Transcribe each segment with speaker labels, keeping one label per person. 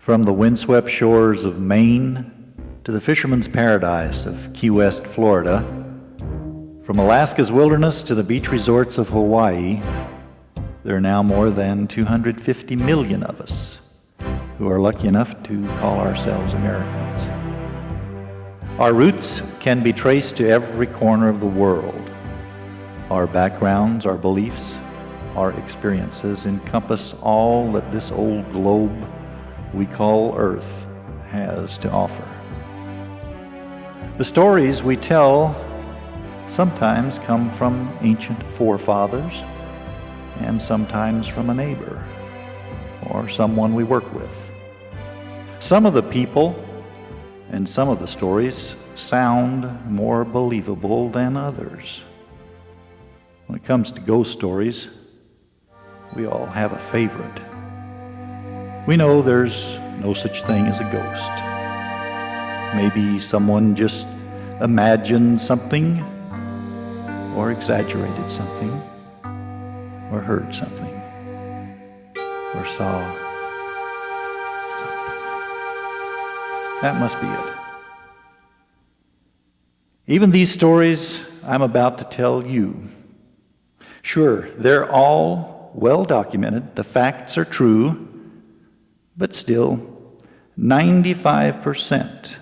Speaker 1: From the windswept shores of Maine to the fisherman's paradise of Key West, Florida, from Alaska's wilderness to the beach resorts of Hawaii, there are now more than 250 million of us who are lucky enough to call ourselves Americans. Our roots can be traced to every corner of the world. Our backgrounds, our beliefs, our experiences encompass all that this old globe we call Earth has to offer. The stories we tell sometimes come from ancient forefathers, and sometimes from a neighbor or someone we work with. Some of the people and some of the stories sound more believable than others. When it comes to ghost stories, we all have a favorite. We know there's no such thing as a ghost. Maybe someone just imagined something, or exaggerated something, or heard something, or saw something. That must be it. Even these stories I'm about to tell you, sure, they're all well documented, the facts are true, but still, 95%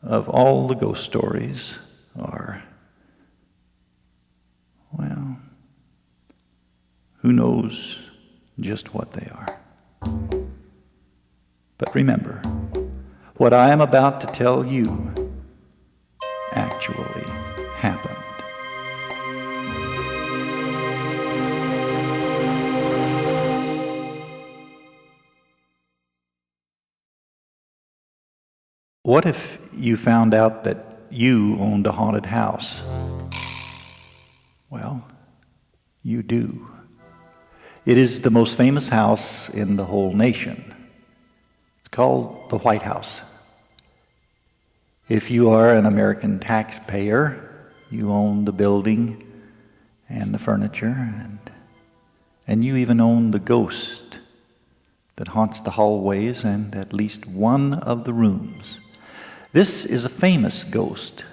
Speaker 1: of all the ghost stories are, well, who knows just what they are. But remember, what I am about to tell you actually happened. What if you found out that you owned a haunted house? Well, you do. It is the most famous house in the whole nation. It's called the White House. If you are an American taxpayer, you own the building and the furniture, and you even own the ghost that haunts the hallways and at least one of the rooms. This is a famous ghost.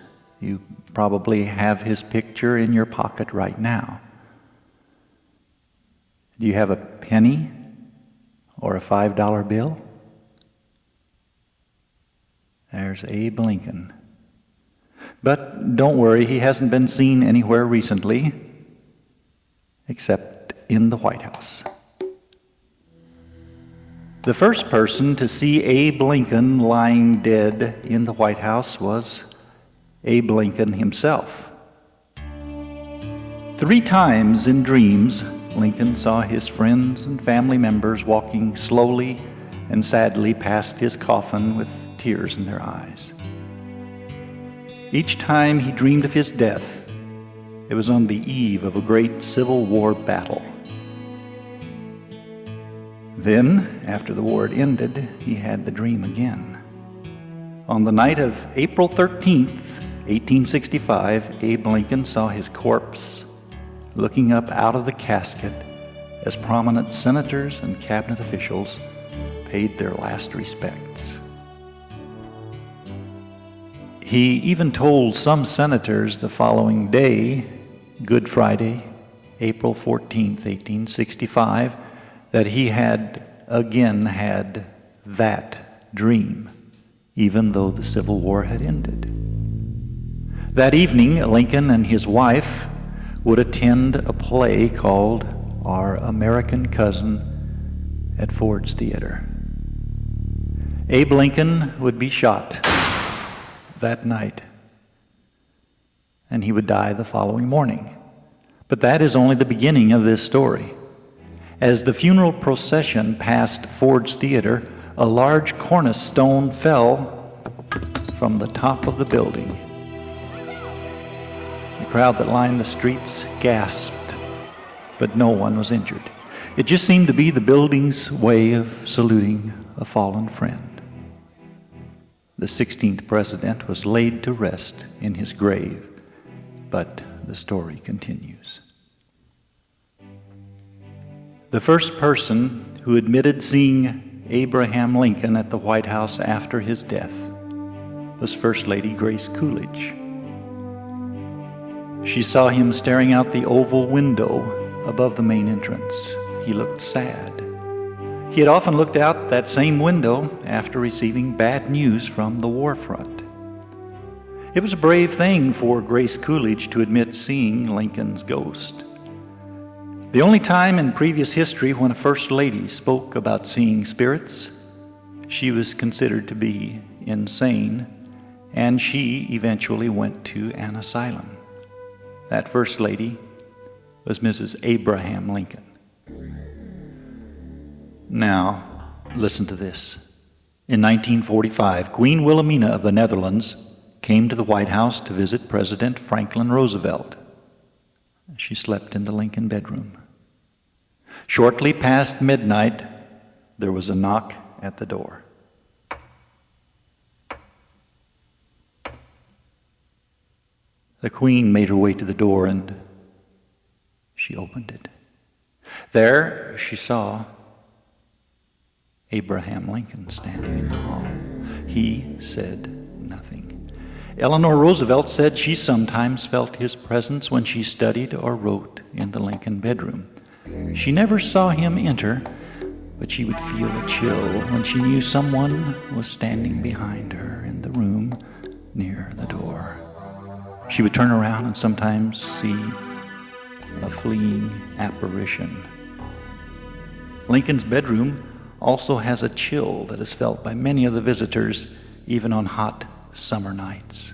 Speaker 1: You probably have his picture in your pocket right now. Do you have a penny or a $5 bill? There's Abe Lincoln. But don't worry, he hasn't been seen anywhere recently, except in the White House. The first person to see Abe Lincoln lying dead in the White House was Abe Lincoln himself. 3 times in dreams, Lincoln saw his friends and family members walking slowly and sadly past his coffin with tears in their eyes. Each time he dreamed of his death, it was on the eve of a great Civil War battle. Then, after the war had ended, he had the dream again. On the night of April 13th, 1865, Abe Lincoln saw his corpse looking up out of the casket as prominent senators and cabinet officials paid their last respects. He even told some senators the following day, Good Friday, April 14th, 1865, that he had again had that dream, even though the Civil War had ended. That evening, Lincoln and his wife would attend a play called Our American Cousin at Ford's Theater. Abe Lincoln would be shot that night, and he would die the following morning. But that is only the beginning of this story. As the funeral procession passed Ford's Theater, a large cornerstone fell from the top of the building. The crowd that lined the streets gasped, but no one was injured. It just seemed to be the building's way of saluting a fallen friend. The 16th president was laid to rest in his grave, but the story continues. The first person who admitted seeing Abraham Lincoln at the White House after his death was First Lady Grace Coolidge. She saw him staring out the oval window above the main entrance. He looked sad. He had often looked out that same window after receiving bad news from the war front. It was a brave thing for Grace Coolidge to admit seeing Lincoln's ghost. The only time in previous history when a First Lady spoke about seeing spirits, she was considered to be insane, and she eventually went to an asylum. That First Lady was Mrs. Abraham Lincoln. Now, listen to this. In 1945, Queen Wilhelmina of the Netherlands came to the White House to visit President Franklin Roosevelt. She slept in the Lincoln bedroom. Shortly past midnight, there was a knock at the door. The Queen made her way to the door and she opened it. There she saw Abraham Lincoln standing in the hall. He said nothing. Eleanor Roosevelt said she sometimes felt his presence when she studied or wrote in the Lincoln bedroom. She never saw him enter, but she would feel a chill when she knew someone was standing behind her in the room near the door. She would turn around and sometimes see a fleeing apparition. Lincoln's bedroom also has a chill that is felt by many of the visitors, even on hot summer nights.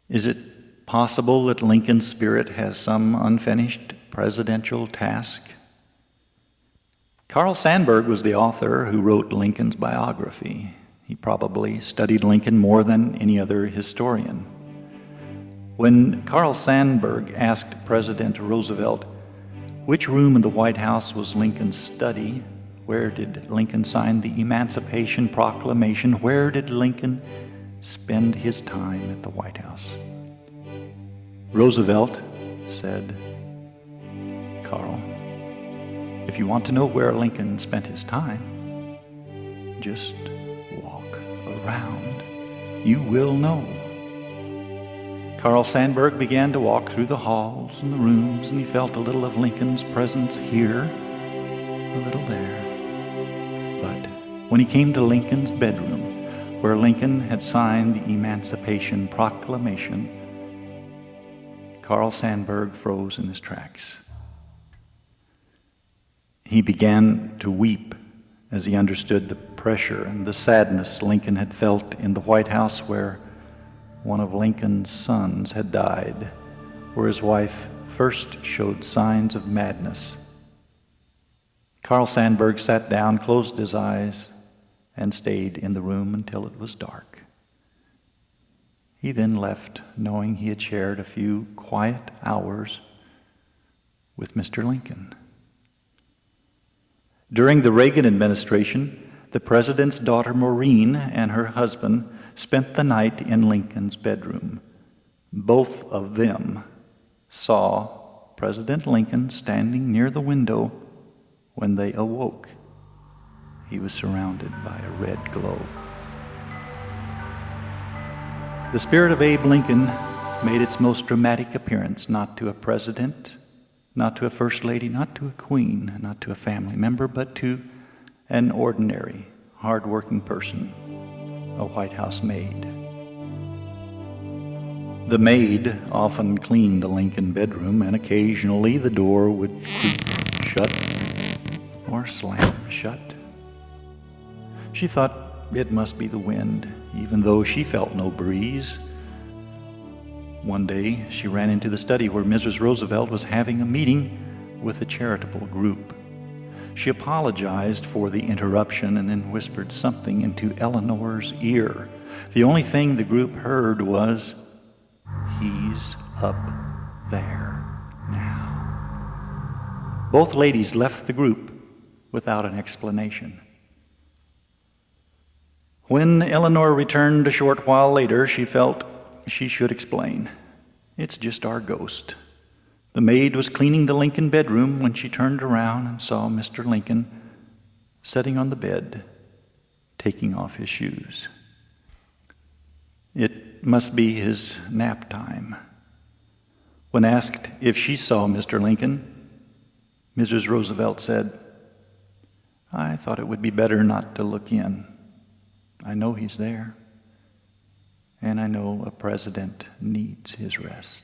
Speaker 1: Is it possible that Lincoln's spirit has some unfinished presidential task? Carl Sandburg was the author who wrote Lincoln's biography. He probably studied Lincoln more than any other historian. When Carl Sandburg asked President Roosevelt which room in the White House was Lincoln's study, where did Lincoln sign the Emancipation Proclamation, where did Lincoln spend his time at the White House, Roosevelt said, "Carl, if you want to know where Lincoln spent his time, just walk around. You will know." Carl Sandburg began to walk through the halls and the rooms, and he felt a little of Lincoln's presence here, a little there. But when he came to Lincoln's bedroom, where Lincoln had signed the Emancipation Proclamation, Carl Sandburg froze in his tracks. He began to weep as he understood the pressure and the sadness Lincoln had felt in the White House, where one of Lincoln's sons had died, where his wife first showed signs of madness. Carl Sandburg sat down, closed his eyes, and stayed in the room until it was dark. He then left, knowing he had shared a few quiet hours with Mr. Lincoln. During the Reagan administration, the president's daughter Maureen and her husband spent the night in Lincoln's bedroom. Both of them saw President Lincoln standing near the window. When they awoke, he was surrounded by a red glow. The spirit of Abe Lincoln made its most dramatic appearance, not to a president, not to a first lady, not to a queen, not to a family member, but to an ordinary, hard-working person, a White House maid. The maid often cleaned the Lincoln bedroom, and occasionally the door would creak shut or slam shut. She thought it must be the wind, even though she felt no breeze. One day, she ran into the study where Mrs. Roosevelt was having a meeting with a charitable group. She apologized for the interruption and then whispered something into Eleanor's ear. The only thing the group heard was, "He's up there now." Both ladies left the group without an explanation. When Eleanor returned a short while later, she felt she should explain. "It's just our ghost." The maid was cleaning the Lincoln bedroom when she turned around and saw Mr. Lincoln sitting on the bed, taking off his shoes. It must be his nap time. When asked if she saw Mr. Lincoln, Mrs. Roosevelt said, "I thought it would be better not to look in. I know he's there, and I know a president needs his rest."